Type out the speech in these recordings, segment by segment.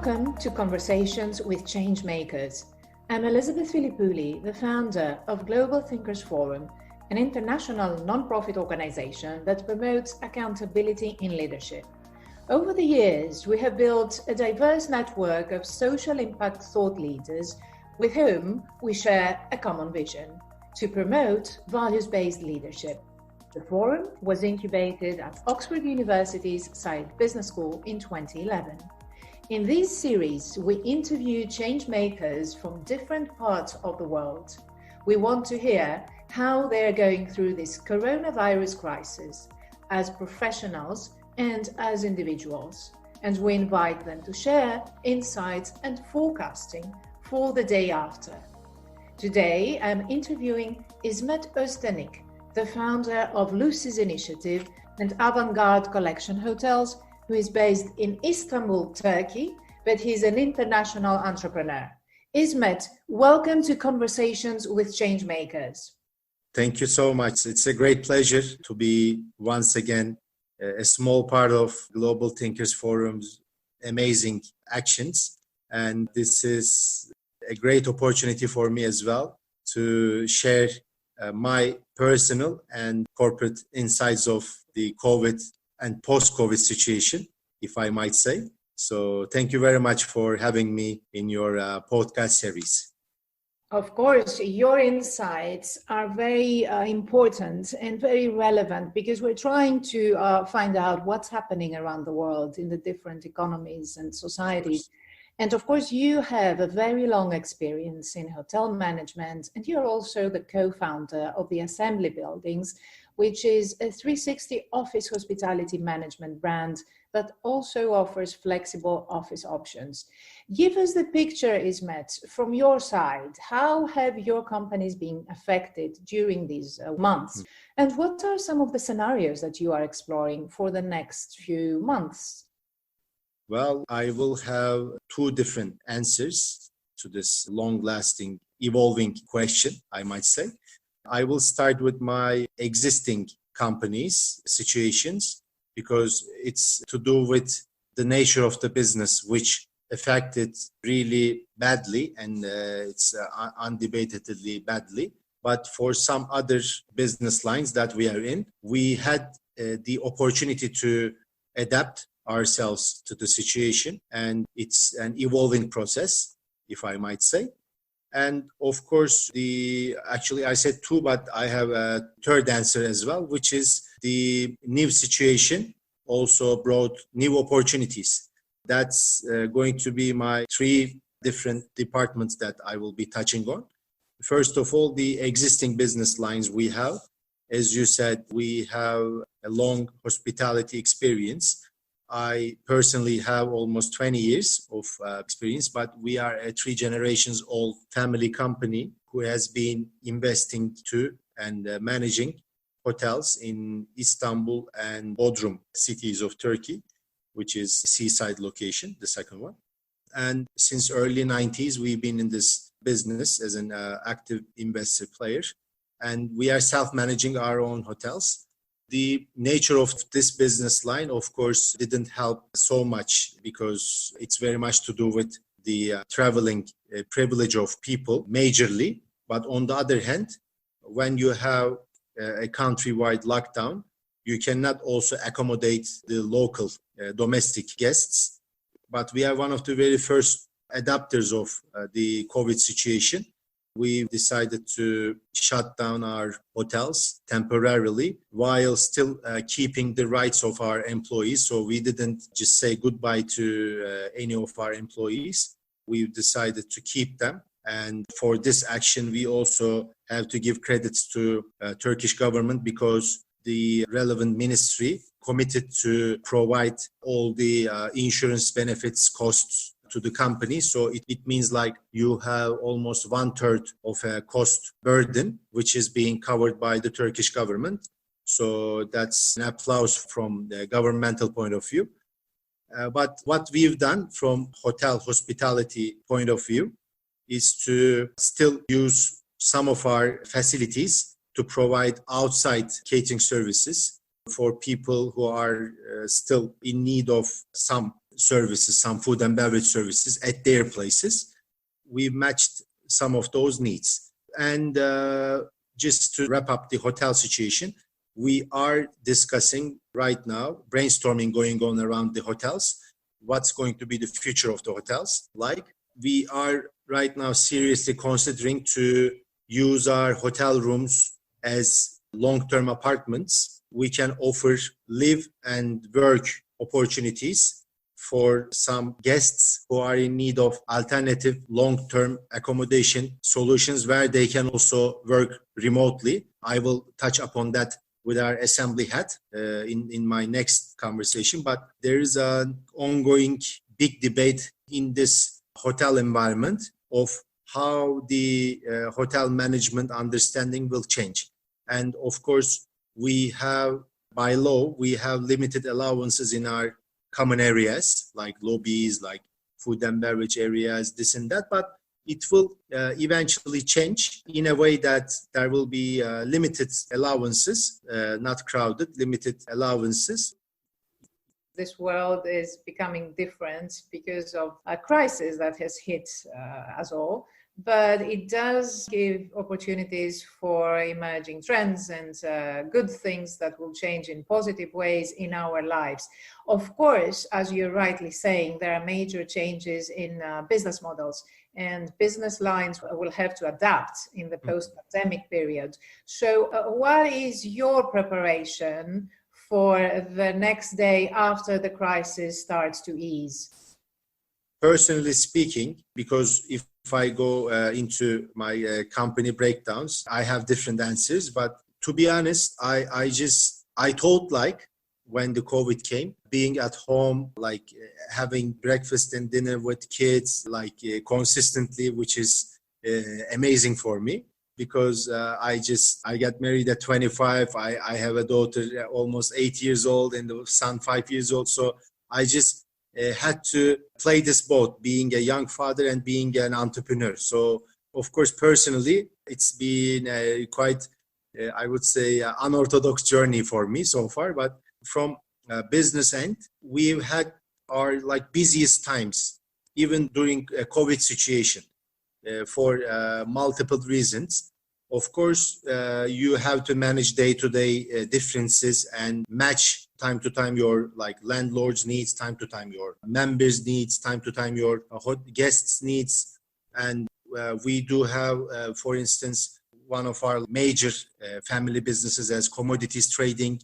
Welcome to Conversations with Changemakers. I'm Elizabeth Filippouli, the founder of Global Thinkers Forum, an international non-profit organization that promotes accountability in leadership. Over the years, we have built a diverse network of social impact thought leaders with whom we share a common vision to promote values-based leadership. The forum was incubated at Oxford University's Saïd Business School in 2011. In this series, we interview change makers from different parts of the world. We want to hear how they are going through this coronavirus crisis as professionals and as individuals. And we invite them to share insights and forecasting for the day after. Today, I'm interviewing Ismet Öztenik, the founder of Lucy's Initiative and Avant-Garde Collection Hotels, who is based in Istanbul, Turkey, but he's an international entrepreneur. Ismet, welcome to Conversations with Changemakers. Thank you so much. It's a great pleasure to be once again a small part of Global Thinkers Forum's amazing actions. And this is a great opportunity for me as well to share my personal and corporate insights of the COVID and post-COVID situation, if I might say. So thank you very much for having me in your podcast series. Of course, your insights are very important and very relevant because we're trying to find out what's happening around the world in the different economies and societies. And of course, you have a very long experience in hotel management, and you're also the co-founder of the Assembly Buildings, which is a 360 office hospitality management brand that also offers flexible office options. Give us the picture, Ismet, from your side. How have your companies been affected during these months? And what are some of the scenarios that you are exploring for the next few months? Well, I will have two different answers to this long-lasting, evolving question, I might say. I will start with my existing companies' situations because it's to do with the nature of the business, which affected really badly, and it's undebatedly badly. But for some other business lines that we are in, we had the opportunity to adapt ourselves to the situation, and it's an evolving process, if I might say. And of course, actually I said two, but I have a third answer as well, which is the new situation also brought new opportunities. That's going to be my three different departments that I will be touching on. First of all, the existing business lines we have. As you said, we have a long hospitality experience. I personally have almost 20 years of experience, but we are a 3 generations old family company who has been investing to and managing hotels in Istanbul and Bodrum cities of Turkey, which is seaside location, the second one. And since early 90s, we've been in this business as an active investor player, and we are self-managing our own hotels. The nature of this business line, of course, didn't help so much because it's very much to do with the traveling privilege of people majorly. But on the other hand, when you have a countrywide lockdown, you cannot also accommodate the local domestic guests. But we are one of the very first adapters of the COVID situation. We decided to shut down our hotels temporarily while still keeping the rights of our employees. So we didn't just say goodbye to any of our employees. We decided to keep them. And for this action, we also have to give credits to Turkish government because the relevant ministry committed to provide all the insurance benefits costs to the company. So it means like you have almost 1/3 of a cost burden, which is being covered by the Turkish government. So that's an applause from the governmental point of view. But what we've done from hotel hospitality point of view is to still use some of our facilities to provide outside catering services for people who are still in need of some services, some food and beverage services at their places. We matched some of those needs. And just to wrap up the hotel situation, we are discussing right now, brainstorming going on around the hotels. What's going to be the future of the hotels like? We are right now seriously considering to use our hotel rooms as long-term apartments. We can offer live and work opportunities for some guests who are in need of alternative long-term accommodation solutions where they can also work remotely. I will touch upon that with our assembly hat in my next conversation. But there is an ongoing big debate in this hotel environment of how the hotel management understanding will change. And of course, we have, by law, we have limited allowances in our common areas, like lobbies, like food and beverage areas, this and that. But it will eventually change in a way that there will be limited allowances, not crowded, limited allowances. This world is becoming different because of a crisis that has hit us all. But it does give opportunities for emerging trends and good things that will change in positive ways in our lives. Of course, as you're rightly saying, there are major changes in business models, and business lines will have to adapt in the post-pandemic period. So what is your preparation for the next day after the crisis starts to ease? Personally speaking, because if I go into my company breakdowns, I have different answers. But to be honest, I thought like when the COVID came, being at home, like having breakfast and dinner with kids, like consistently, which is amazing for me. Because I got married at 25. I have a daughter almost 8 years old and a son 5 years old. So I just had to play this both, being a young father and being an entrepreneur. So, of course, personally, it's been a quite, I would say, unorthodox journey for me so far. But from business end, we've had our like busiest times, even during a COVID situation, for multiple reasons. Of course, you have to manage day-to-day differences and match time to time your like landlord's needs, time to time your members' needs, time to time your guests' needs. And we do have, for instance, one of our major family businesses as commodities trading.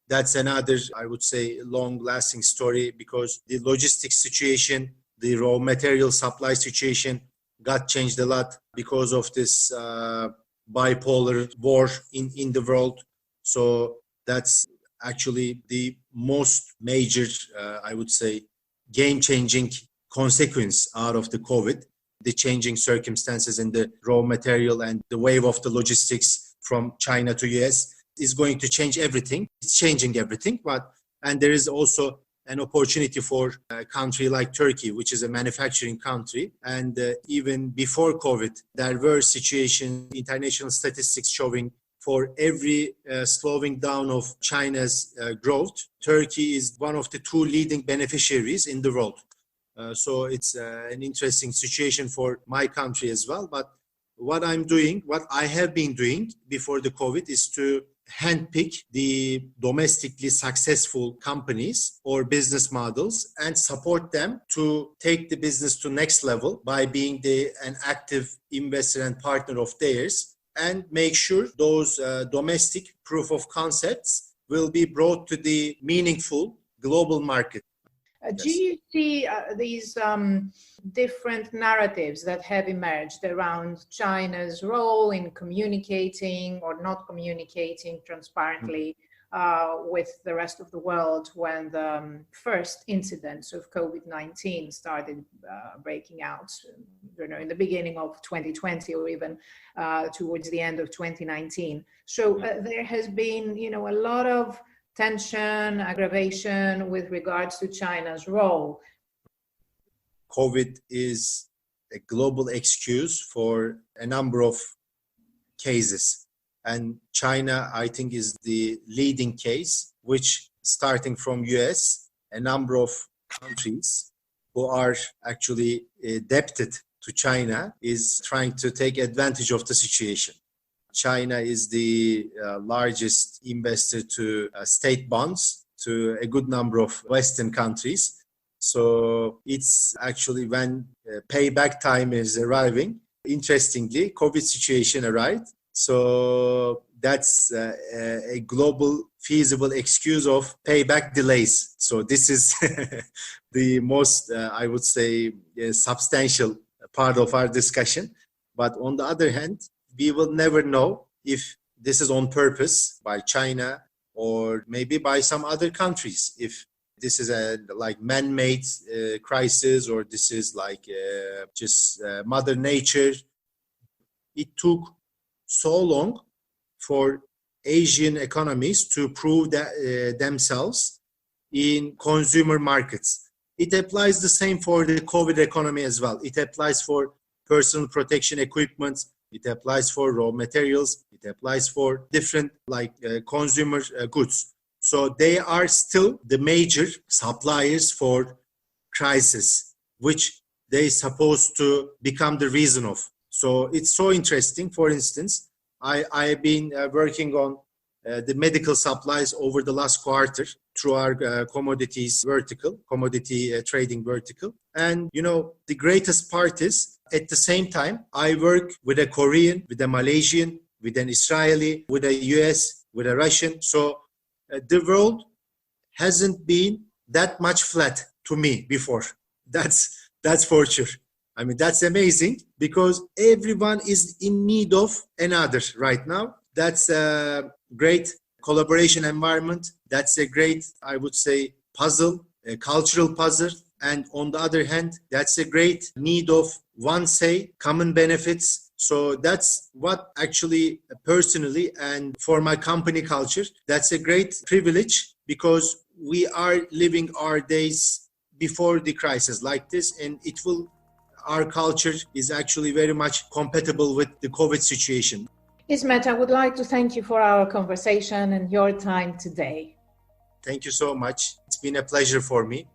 That's another, I would say, long-lasting story because the logistics situation, the raw material supply situation got changed a lot because of this bipolar war in the world. So that's actually the most major, I would say, game-changing consequence out of the COVID. The changing circumstances in the raw material and the wave of the logistics from China to US is going to change everything. It's changing everything, and there is also an opportunity for a country like Turkey, which is a manufacturing country. And even before COVID, there were situations, international statistics showing for every slowing down of China's growth, Turkey is one of the two leading beneficiaries in the world. So it's an interesting situation for my country as well. But what I have been doing before the COVID is to handpick the domestically successful companies or business models and support them to take the business to next level by being an active investor and partner of theirs, and make sure those domestic proof of concepts will be brought to the meaningful global market. Do you see these different narratives that have emerged around China's role in communicating or not communicating transparently with the rest of the world when the first incidents of COVID-19 started breaking out, in the beginning of 2020 or even towards the end of 2019? So there has been, a lot of tension, aggravation with regards to China's role. COVID is a global excuse for a number of cases. And China, I think, is the leading case, which starting from US, a number of countries who are actually indebted to China is trying to take advantage of the situation. China is the largest investor to state bonds to a good number of Western countries. So it's actually when payback time is arriving, interestingly, COVID situation arrived. So that's a global feasible excuse of payback delays. So this is the most, I would say, substantial part of our discussion. But on the other hand, we will never know if this is on purpose by China or maybe by some other countries. If this is a like man-made crisis or this is like just Mother Nature. It took so long for Asian economies to prove that, themselves in consumer markets. It applies the same for the COVID economy as well. It applies for personal protection equipment. It applies for raw materials. It applies for different like consumer goods. So they are still the major suppliers for crisis, which they supposed to become the reason of. So it's so interesting. For instance, I've been working on the medical supplies over the last quarter through our commodities vertical, commodity trading vertical. And, you know, the greatest part is at the same time, I work with a Korean, with a Malaysian, with an Israeli, with a US, with a Russian. So the world hasn't been that much flat to me before. That's for sure. I mean, that's amazing because everyone is in need of another right now. That's a great collaboration environment. That's a great, I would say, puzzle, a cultural puzzle. And on the other hand, that's a great need of one say, common benefits. So that's what actually personally and for my company culture, that's a great privilege because we are living our days before the crisis like this, and our culture is actually very much compatible with the COVID situation. Ismet, I would like to thank you for our conversation and your time today. Thank you so much. It's been a pleasure for me.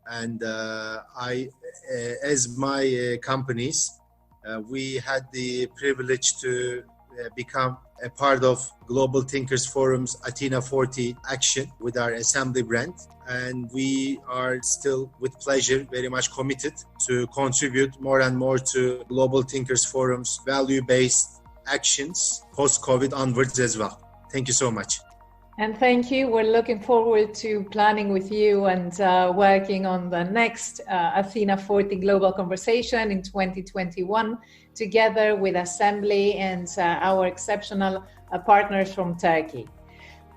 And as my companies, we had the privilege to become a part of Global Thinkers Forum's Athena 40 action with our assembly brand. And we are still with pleasure very much committed to contribute more and more to Global Thinkers Forum's value-based actions post-COVID onwards as well. Thank you so much. And thank you. We're looking forward to planning with you and working on the next Athena 40 Global Conversation in 2021, together with Assembly and our exceptional partners from Turkey.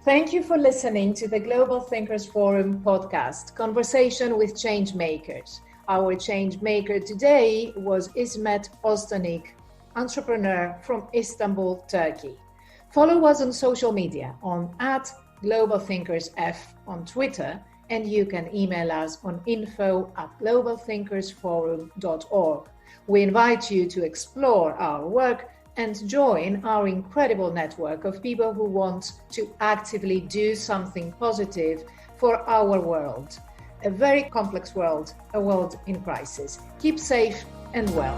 Thank you for listening to the Global Thinkers Forum podcast, Conversation with Changemakers. Our changemaker today was Ismet Ostanik, entrepreneur from Istanbul, Turkey. Follow us on social media on @GlobalThinkersF on Twitter, and you can email us on info@globalthinkersforum.org. We invite you to explore our work and join our incredible network of people who want to actively do something positive for our world. A very complex world, a world in crisis. Keep safe and well.